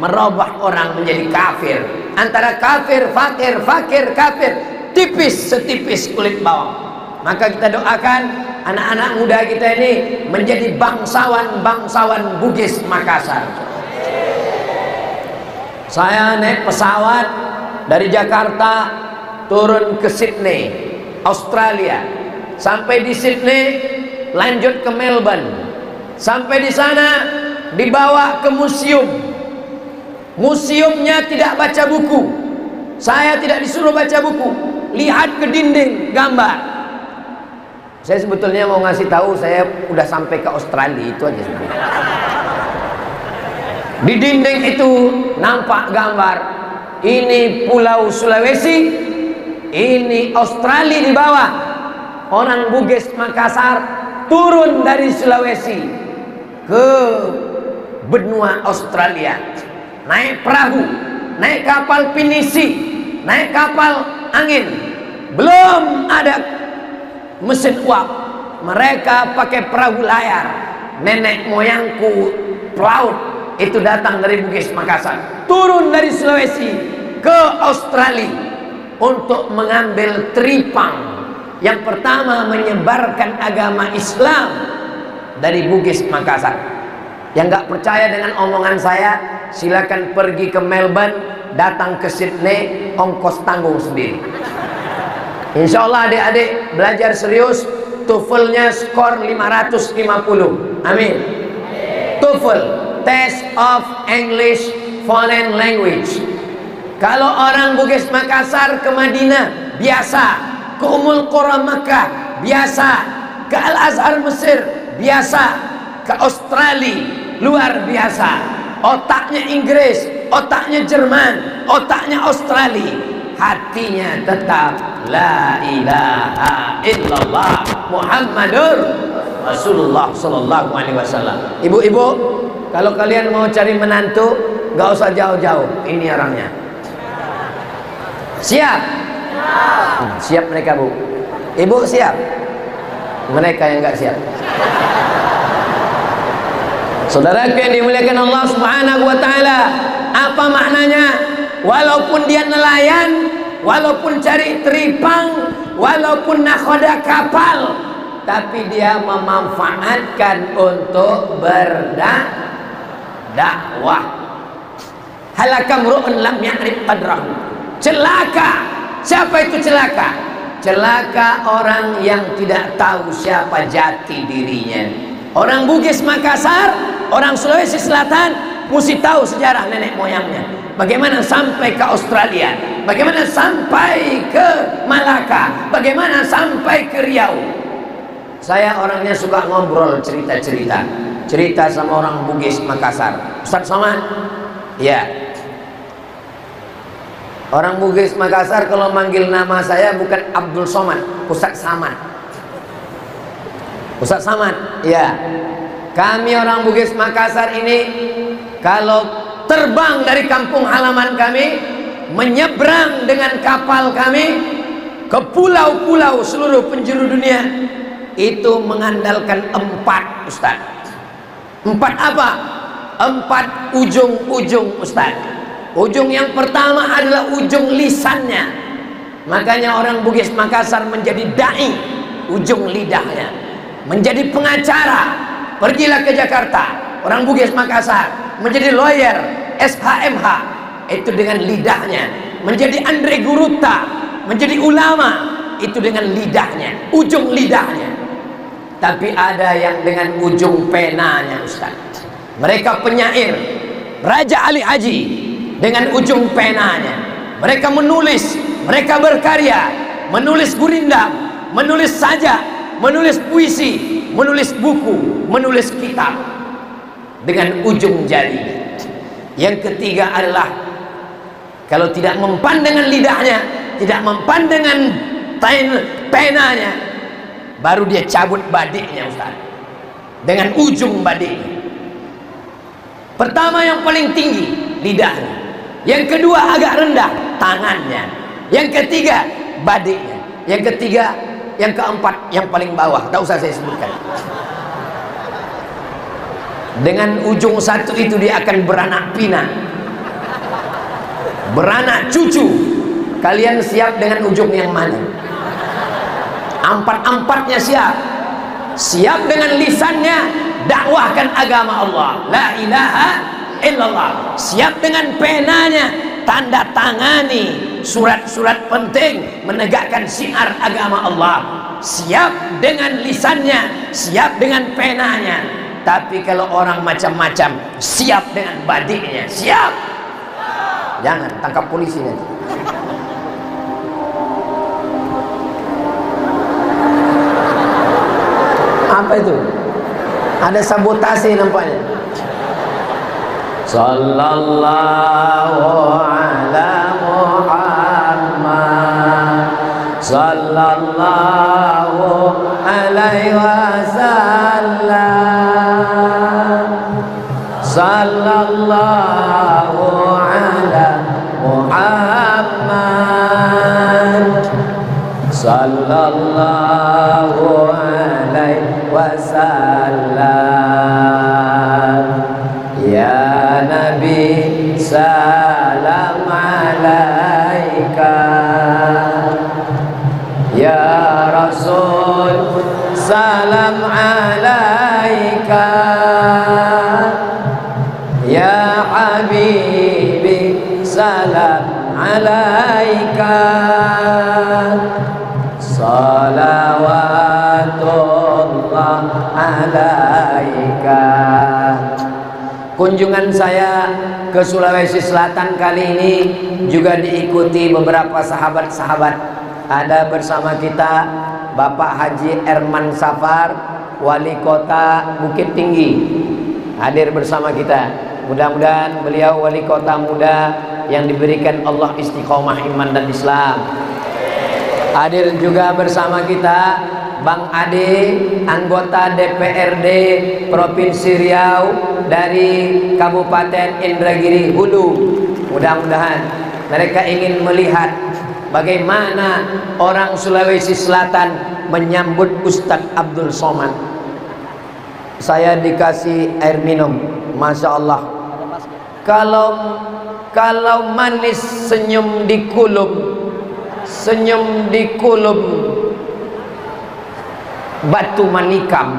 merubah orang menjadi kafir. Antara kafir, fakir, fakir, kafir, tipis setipis kulit bawang. Maka kita doakan anak-anak muda kita ini menjadi bangsawan-bangsawan Bugis Makassar. Saya naik pesawat dari Jakarta turun ke Sydney, Australia. Sampai di Sydney lanjut ke Melbourne. Sampai di sana dibawa ke museum. Museumnya tidak baca buku. Saya tidak disuruh baca buku. Lihat ke dinding gambar. Saya sebetulnya mau ngasih tahu saya udah sampai ke Australia, itu aja sebenarnya. Di dinding itu nampak gambar. Ini Pulau Sulawesi, ini Australia di bawah. Orang Bugis Makassar turun dari Sulawesi ke benua Australia, naik perahu, naik kapal pinisi, naik kapal angin. Belum ada mesin uap, mereka pakai perahu layar. Nenek moyangku pelaut itu datang dari Bugis Makassar, turun dari Sulawesi ke Australia untuk mengambil tripang yang pertama menyebarkan agama Islam dari Bugis Makassar. Yang nggak percaya dengan omongan saya, silakan pergi ke Melbourne, datang ke Sydney, ongkos tanggung sendiri. Insya Allah adik-adik belajar serius, TOEFL-nya skor 550. Amin. TOEFL, Test of English Foreign Language. Kalau orang Bugis Makassar ke Madinah biasa, ke Ummul Qura Makkah biasa, ke Al-Azhar Mesir biasa, ke Australia luar biasa. Otaknya Inggris, otaknya Jerman, otaknya Australia, hatinya tetap la ilaha illallah Muhammadur Rasulullah sallallahu alaihi wasallam. Ibu-ibu, kalau kalian mau cari menantu, nggak usah jauh-jauh, ini orangnya. Siap? Siap mereka, Bu. Ibu siap? Mereka yang nggak siap. Saudaraku yang dimuliakan Allah Subhanahu wa taala, apa maknanya? Walaupun dia nelayan, walaupun cari tripang, walaupun nakhoda kapal, tapi dia memanfaatkan untuk berdakwah. Halakam ru'un lam ya'rif qadrahu. Celaka. Siapa itu celaka? Celaka orang yang tidak tahu siapa jati dirinya. Orang Bugis Makassar, orang Sulawesi Selatan mesti tahu sejarah nenek moyangnya. Bagaimana sampai ke Australia, bagaimana sampai ke Malaka, bagaimana sampai ke Riau. Saya orangnya suka ngobrol, cerita-cerita, cerita sama orang Bugis Makassar. Ustaz Somad? Ya. Orang Bugis Makassar kalau manggil nama saya bukan Abdul Somad, Ustaz Samad. Ustaz Samad, ya. Kami orang Bugis Makassar ini kalau terbang dari kampung halaman kami, menyeberang dengan kapal kami ke pulau-pulau seluruh penjuru dunia, itu mengandalkan 4, Ustaz. 4 apa? 4 ujung-ujung, Ustaz. Ujung yang pertama adalah ujung lisannya. Makanya orang Bugis Makassar menjadi dai, ujung lidahnya. Menjadi pengacara, pergilah ke Jakarta, orang Bugis Makassar. Menjadi lawyer, SHMH, itu dengan lidahnya. Menjadi Andre Guruta, menjadi ulama, itu dengan lidahnya, ujung lidahnya. Tapi ada yang dengan ujung penanya, Ustaz. Mereka penyair, Raja Ali Haji, dengan ujung penanya. Mereka menulis, mereka berkarya, menulis gurindam, menulis sajak, menulis puisi, menulis buku, menulis kitab dengan ujung jari. Yang ketiga adalah kalau tidak mempan dengan lidahnya, tidak mempan dengan penanya, baru dia cabut badiknya, Ustaz, dengan ujung badiknya. Pertama yang paling tinggi lidahnya, yang kedua agak rendah tangannya, yang ketiga badiknya, yang ketiga, yang keempat yang paling bawah, tak usah saya sebutkan. Dengan ujung satu itu dia akan beranak pinak, beranak cucu. Kalian siap dengan ujung yang mana? 4-4-nya siap. Siap dengan lisannya, dakwahkan agama Allah, la ilaha illallah. Siap dengan penanya, tanda tangani surat-surat penting menegakkan syiar agama Allah. Siap dengan lisannya, siap dengan penanya. Tapi kalau orang macam-macam, siap dengan badiknya. Siap. Jangan tangkap polisi nanti. Apa itu? Ada sabotase nampaknya. Sallallahu ala Muhammad, sallallahu alaihi wasallam, sallallahu ala Muhammad, sallallahu alaihi wasallam. Ya Nabi salam alaika, ya Rasul salam alaika, ya Habibi salam alaika, salawatullah alaika. Kunjungan saya ke Sulawesi Selatan kali ini juga diikuti beberapa sahabat-sahabat. Ada bersama kita Bapak Haji Erman Safar, Wali Kota Bukit Tinggi, hadir bersama kita. Mudah-mudahan beliau wali kota muda yang diberikan Allah istiqomah iman dan Islam. Hadir juga bersama kita Bang Ade, anggota DPRD Provinsi Riau dari Kabupaten Indragiri Hulu. Mudah-mudahan mereka ingin melihat bagaimana orang Sulawesi Selatan menyambut Ustadz Abdul Somad. Saya dikasih air minum, Masya Allah. Kalau manis senyum di kulum, senyum di kulum batu manikam.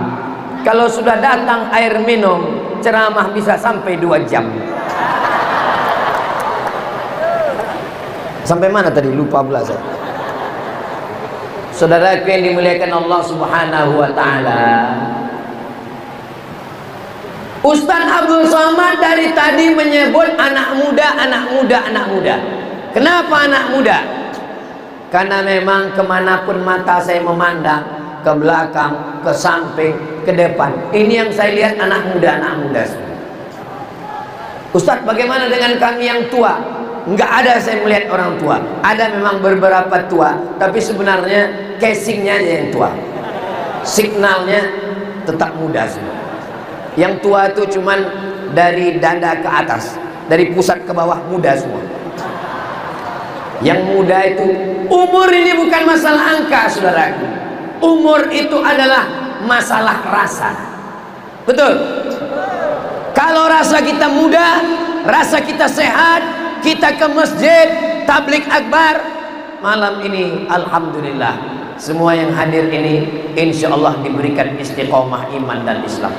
Kalau sudah datang air minum, ceramah bisa sampai 2 jam. Sampai mana tadi? Lupa pula saya. Saudaraku yang dimuliakan Allah Subhanahu wa ta'ala, Ustaz Abdul Somad dari tadi menyebut anak muda, anak muda, anak muda. Kenapa anak muda? Karena memang kemanapun mata saya memandang, ke belakang, ke samping, ke depan, ini yang saya lihat anak muda, anak muda. Ustaz, bagaimana dengan kami yang tua? Enggak ada saya melihat orang tua. Ada memang beberapa tua, tapi sebenarnya casingnya aja yang tua. Signalnya tetap muda semua. Yang tua itu cuman dari dada ke atas, dari pusat ke bawah muda semua. Yang muda itu, umur ini bukan masalah angka, saudaraku. Umur itu adalah masalah rasa. Betul? Kalau rasa kita muda, rasa kita sehat, kita ke masjid, tablik akbar. Malam ini alhamdulillah, semua yang hadir ini insya Allah diberikan istiqomah iman dan Islam.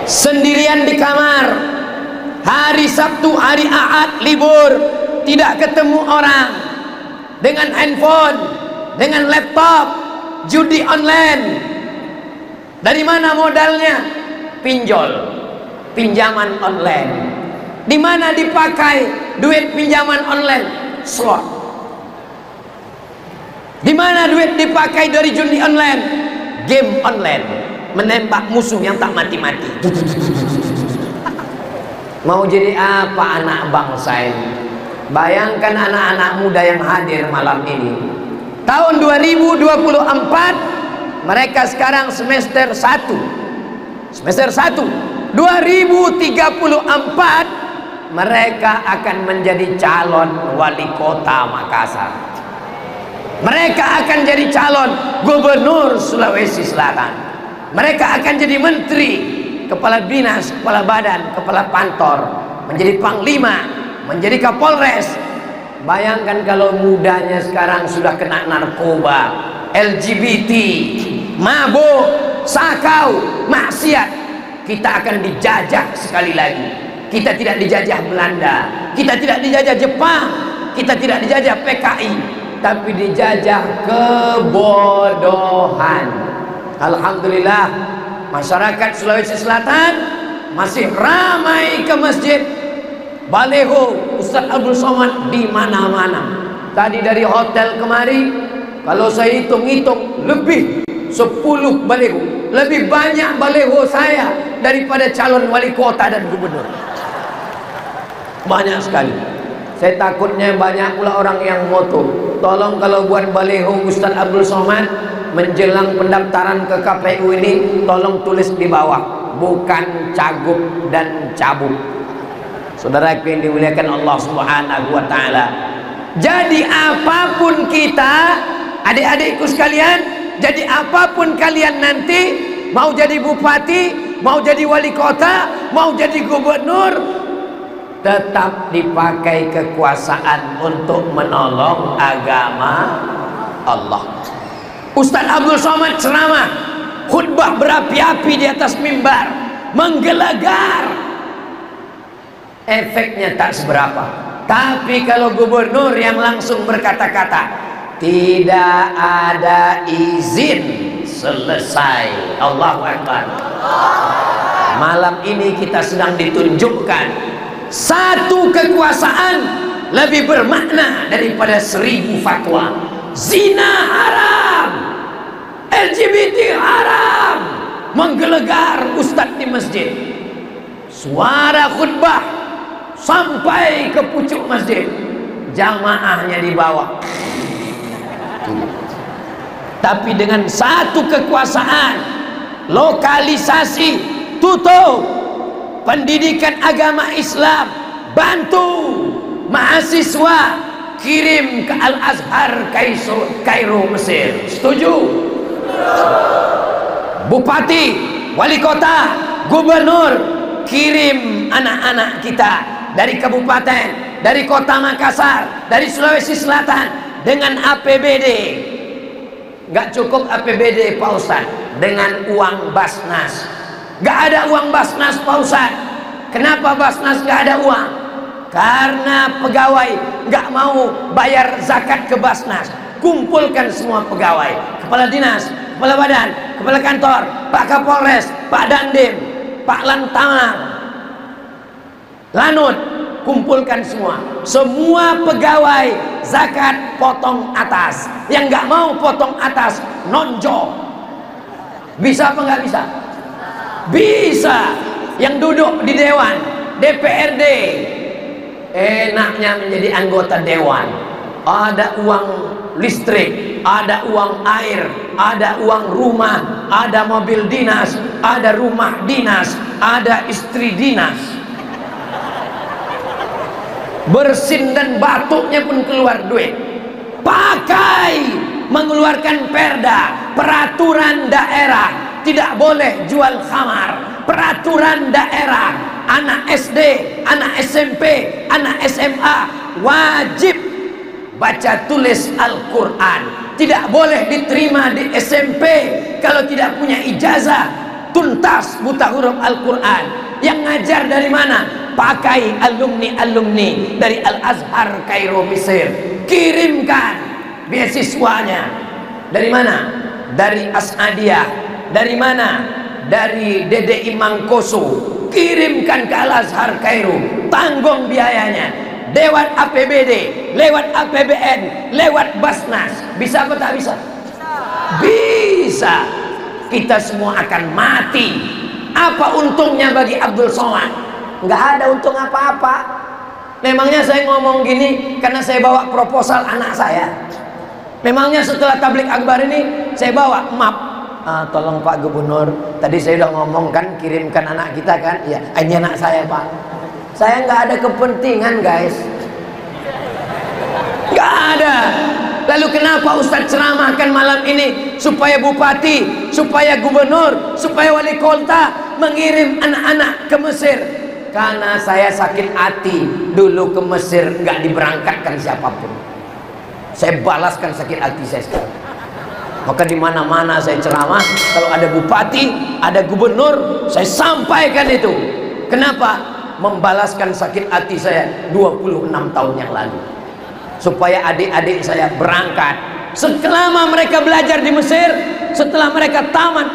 Sendirian di kamar, hari Sabtu, hari Ahad libur, tidak ketemu orang, dengan handphone, dengan laptop, judi online. Dari mana modalnya? Pinjol, pinjaman online. Di mana dipakai duit pinjaman online? Slot. Di mana duit dipakai dari judi online? Game online, menembak musuh yang tak mati-mati. Mau jadi apa anak bangsa ini? Bayangkan anak-anak muda yang hadir malam ini. Tahun 2024, mereka sekarang semester 1. Semester 1. 2034 mereka akan menjadi calon wali kota Makassar. Mereka akan jadi calon gubernur Sulawesi Selatan. Mereka akan jadi menteri, kepala dinas, kepala badan, kepala kantor, menjadi panglima, menjadi kapolres. Bayangkan kalau mudanya sekarang sudah kena narkoba, LGBT, mabuk, sakau, maksiat, kita akan dijajah sekali lagi. Kita tidak dijajah Belanda, kita tidak dijajah Jepang, kita tidak dijajah PKI, tapi dijajah kebodohan. Alhamdulillah, masyarakat Sulawesi Selatan masih ramai ke masjid. Baleho Ustaz Abdul Somad di mana-mana. Tadi dari hotel kemari, kalau saya hitung-hitung lebih 10 baleho. Lebih banyak baleho saya daripada calon wali kota dan gubernur. Banyak sekali. Saya takutnya banyak pula orang yang moto. Tolong kalau buat baleho Ustaz Abdul Somad menjelang pendaftaran ke KPU ini, tolong tulis di bawah, bukan cagup dan cabuk. Saudara yang dimuliakan Allah Subhanahu wa taala. Jadi apapun kita, adik-adikku sekalian, jadi apapun kalian nanti, mau jadi bupati, mau jadi wali kota, mau jadi gubernur, tetap dipakai kekuasaan untuk menolong agama Allah. Ustaz Abdul Somad ceramah, khutbah berapi-api di atas mimbar, menggelegar. Efeknya tak seberapa. Tapi kalau gubernur yang langsung berkata-kata, tidak ada izin, selesai. Allahu Akbar. Malam ini kita sedang ditunjukkan satu kekuasaan lebih bermakna daripada 1000 fatwa. Zina haram, LGBT haram, menggelegar ustadz di masjid. Suara khutbah sampai ke pucuk masjid, jamaahnya di bawah. Tapi dengan satu kekuasaan, lokalisasi, tutup pendidikan agama Islam, bantu mahasiswa, kirim ke Al-Azhar Kairo Mesir. Setuju? Bupati, wali kota, gubernur, kirim anak-anak kita dari kabupaten, dari kota Makassar, dari Sulawesi Selatan dengan APBD. Gak cukup APBD Pak Ustaz, dengan uang Basnas. Gak ada uang Basnas Pak Ustaz. Kenapa Basnas gak ada uang? Karena pegawai gak mau bayar zakat ke Basnas. Kumpulkan semua pegawai, kepala dinas, kepala badan, kepala kantor, Pak Kapolres, Pak Dandim, Pak Lantamar, Lanut, kumpulkan semua pegawai zakat potong atas. Yang nggak mau potong atas nonjol. Bisa apa nggak bisa? Bisa. Yang duduk di dewan DPRD enaknya menjadi anggota dewan. Ada uang listrik, ada uang air, ada uang rumah, ada mobil dinas, ada rumah dinas, ada istri dinas. Bersin dan batuknya pun keluar duit. Pakai mengeluarkan perda, peraturan daerah, tidak boleh jual khamar. Peraturan daerah, anak SD, anak SMP, anak SMA wajib baca tulis Al-Quran. Tidak boleh diterima di SMP kalau tidak punya ijazah tuntas buta huruf Al-Quran. Yang ngajar dari mana? Pakai alumni-alumni dari Al-Azhar Kairo Mesir. Kirimkan beasiswanya. Dari mana? Dari As'adiyah. Dari mana? Dari Dede Imam Koso. Kirimkan ke Al-Azhar Kairo. Tanggung biayanya. Lewat APBD, lewat APBN, lewat Basnas. Bisa apa tak bisa? Bisa. Kita semua akan mati. Apa untungnya bagi Abdul Somad? Nggak ada untung apa-apa. Memangnya saya ngomong gini karena saya bawa proposal anak saya? Memangnya setelah tablik akbar ini saya bawa map? Tolong Pak Gubernur, tadi saya udah ngomong kan, kirimkan anak kita kan? Ya, ini anak saya Pak. Saya nggak ada kepentingan guys, nggak ada. Lalu kenapa Ustadz ceramahkan malam ini supaya bupati, supaya gubernur, supaya wali kota mengirim anak-anak ke Mesir? Karena saya sakit hati dulu ke Mesir nggak diberangkatkan siapapun. Saya balaskan sakit hati saya sekarang. Maka di mana-mana saya ceramah, kalau ada bupati, ada gubernur, saya sampaikan itu. Kenapa? Membalaskan sakit hati saya 26 tahun yang lalu, supaya adik-adik saya berangkat. Selama mereka belajar di Mesir, setelah mereka tamat,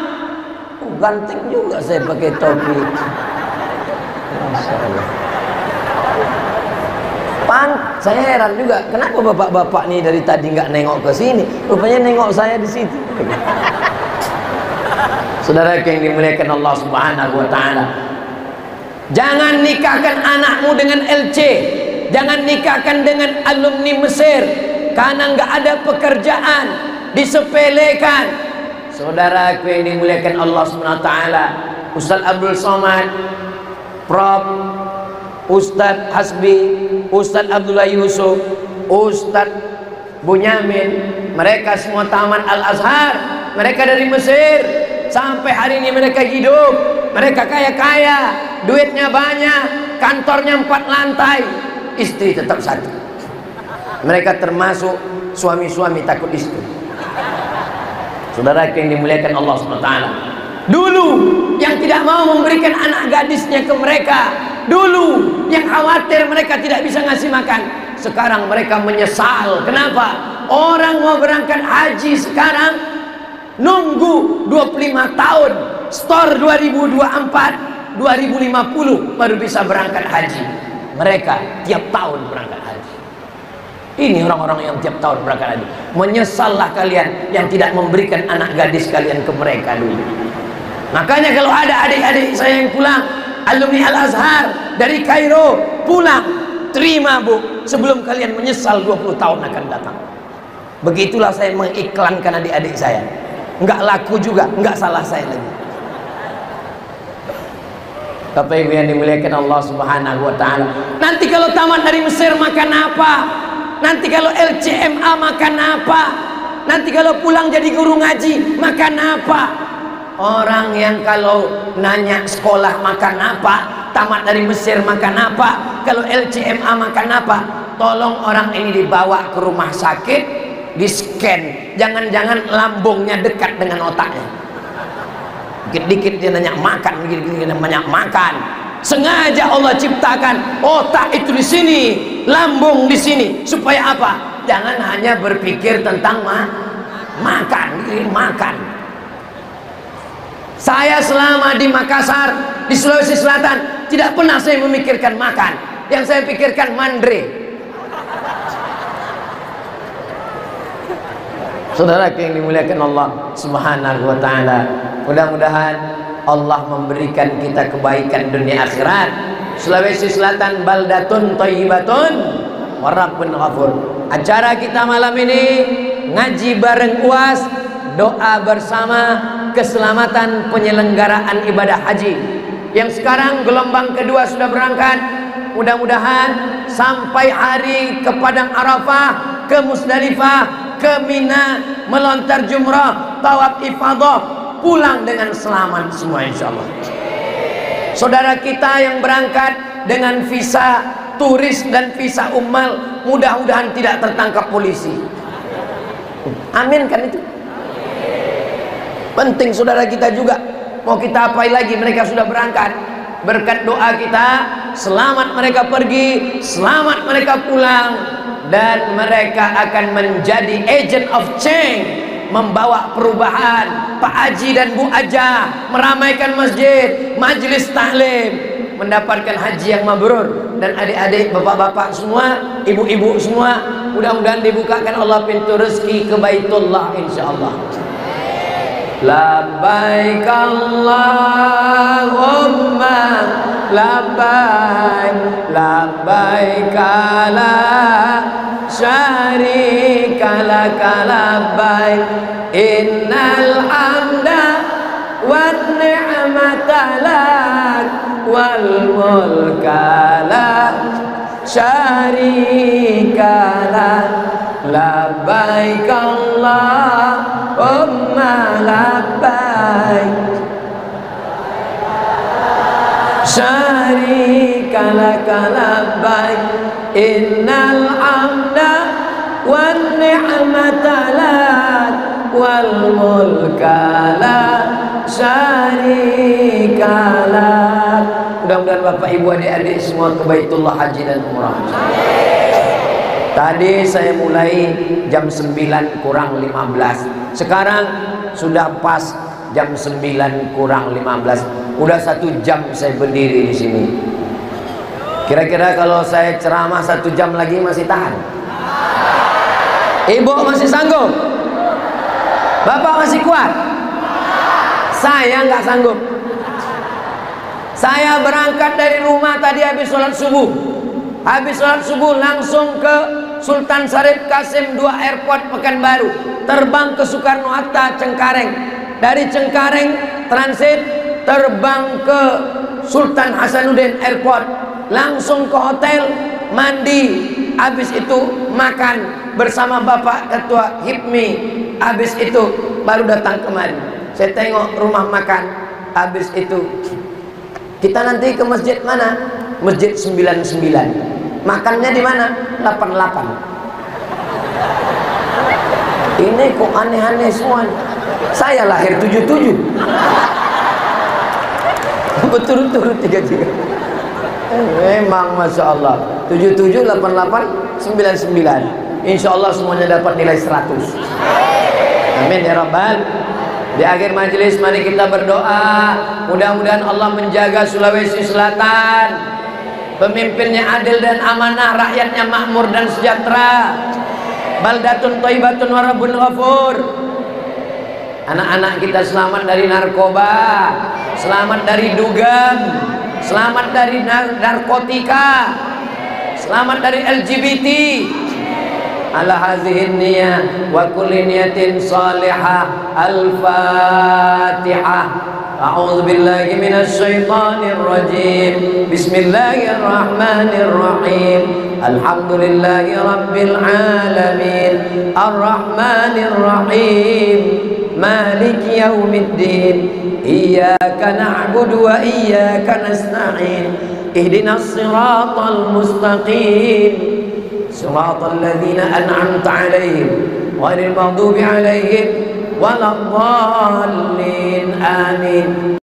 ganteng juga saya pakai topi. Masya Allah. Saya heran juga, kenapa bapak-bapak nih dari tadi nggak nengok ke sini? Rupanya nengok saya di situ. Saudara yang dimuliakan Allah Subhanahu wa taala, jangan nikahkan anakmu dengan LC, jangan nikahkan dengan alumni Mesir, karena nggak ada pekerjaan, disepelekan. Saudara yang dimuliakan Allah Subhanahu wa taala, Ustaz Abdul Somad, Prof Ustadz Hasbi, Ustadz Abdullah Yusuf, Ustadz Bunyamin, mereka semua taman Al-Azhar, mereka dari Mesir. Sampai hari ini mereka hidup, mereka kaya-kaya, duitnya banyak, kantornya 4 lantai, istri tetap satu. Mereka termasuk suami-suami takut istri. Saudara yang dimuliakan Allah SWT, dulu yang tidak mau memberikan anak gadisnya ke mereka, dulu yang khawatir mereka tidak bisa ngasih makan, sekarang mereka menyesal. Kenapa? Orang mau berangkat haji sekarang nunggu 25 tahun, store 2024 2050 baru bisa berangkat haji. Mereka tiap tahun berangkat haji. Ini orang-orang yang tiap tahun berangkat haji. Menyesallah kalian yang tidak memberikan anak gadis kalian ke mereka dulu. Makanya kalau ada adik-adik saya yang pulang, alumni Al-Azhar dari Kairo pulang, terima Bu, sebelum kalian menyesal 20 tahun akan datang. Begitulah saya mengiklankan adik-adik saya. Enggak laku juga, enggak salah saya lagi. Bapak Ibu yang dimuliakan Allah Subhanahu wa taala, nanti kalau tamat dari Mesir makan apa? Nanti kalau LCMA makan apa? Nanti kalau pulang jadi guru ngaji makan apa? Orang yang kalau nanya sekolah makan apa, tamat dari Mesir makan apa, kalau LCMA makan apa, tolong orang ini dibawa ke rumah sakit, di scan, jangan-jangan lambungnya dekat dengan otaknya. Dikit-dikit dia nanya makan, dikit-dikit dia nanya makan. Sengaja Allah ciptakan otak itu di sini, lambung di sini, supaya apa? Jangan hanya berpikir tentang makan. Saya selama di Makassar, di Sulawesi Selatan, tidak pernah saya memikirkan makan. Yang saya pikirkan mandre. Saudara yang dimuliakan Allah Subhanahu wa taala, mudah-mudahan Allah memberikan kita kebaikan dunia akhirat. Sulawesi Selatan baldatun thayyibatun wa rabbun ghafur. Acara kita malam ini ngaji bareng UAS, doa bersama, keselamatan penyelenggaraan ibadah haji. Yang sekarang gelombang kedua sudah berangkat. Mudah-mudahan sampai hari ke Padang Arafah, ke Musdalifah, ke Mina, melontar jumrah, tawaf ifadah, pulang dengan selamat semua insyaallah. Saudara kita yang berangkat dengan visa turis dan visa ummal, mudah-mudahan tidak tertangkap polisi. Amin kan itu? Penting saudara kita juga. Mau kita apain lagi, mereka sudah berangkat. Berkat doa kita, selamat mereka pergi, selamat mereka pulang, dan mereka akan menjadi agent of change, membawa perubahan. Pak Haji dan Bu Aja meramaikan masjid, majelis taklim, mendapatkan haji yang mabrur. Dan adik-adik, bapak-bapak semua, ibu-ibu semua, mudah-mudahan dibukakan Allah pintu rezeki ke Baitullah insyaallah. Labbaik Allahumma labbaik, labbaik la syarika laka labbaik, innal hamda wan ni'mata lak wal mulka la syarika lak, labbaik Allahumma labbaik, syarika laka labbaik, innal hamda wan ni'mata lak wal mulka la syarika lak. Mudah-mudahan Bapak Ibu adik-adik semua ke Baitullah Haji dan Umrah. Tadi saya mulai jam 9 kurang 15. Sekarang sudah pas jam 9 kurang 15. Udah 1 jam saya berdiri di sini. Kira-kira kalau saya ceramah 1 jam lagi masih tahan? Ibu masih sanggup? Bapak masih kuat? Saya nggak sanggup. Saya berangkat dari rumah tadi habis sholat subuh. Habis sholat subuh langsung ke Sultan Syarif Kasim II Airport Pekanbaru, terbang ke Soekarno-Hatta Cengkareng. Dari Cengkareng transit terbang ke Sultan Hasanuddin Airport, langsung ke hotel, mandi, habis itu makan bersama Bapak Ketua HIPMI. Habis itu baru datang kemari. Saya tengok rumah makan. Habis itu kita nanti ke masjid mana? Masjid 99. Makannya di mana? 88. Ini kok aneh-aneh semua. Saya lahir 77. Betul-betul 33. Memang Masya Allah. 77, 88, 99. Insya Allah semuanya dapat nilai 100. Amin ya Rabbal. Di akhir majelis mari kita berdoa, mudah-mudahan Allah menjaga Sulawesi Selatan, pemimpinnya adil dan amanah, rakyatnya makmur dan sejahtera. Baldatun thayyibatun wa rabbun ghafur. Anak-anak kita selamat dari narkoba, selamat dari dugem, selamat dari narkotika, selamat dari LGBT. Ala hadhihi niyyah wa kulli niyatin salihah. Al-Fatihah. A'udzu billahi minasy syaithanir rajim. Bismillahirrahmanirrahim. Alhamdulillahi rabbil alamin. Arrahmanir rahim. Maliki yaumiddin. Iyyaka na'budu wa iyyaka nasta'in. Ihdinas siratal mustaqim. صراط الذين أنعمت عليهم غير المغضوب عليهم ولا الضالين آمين.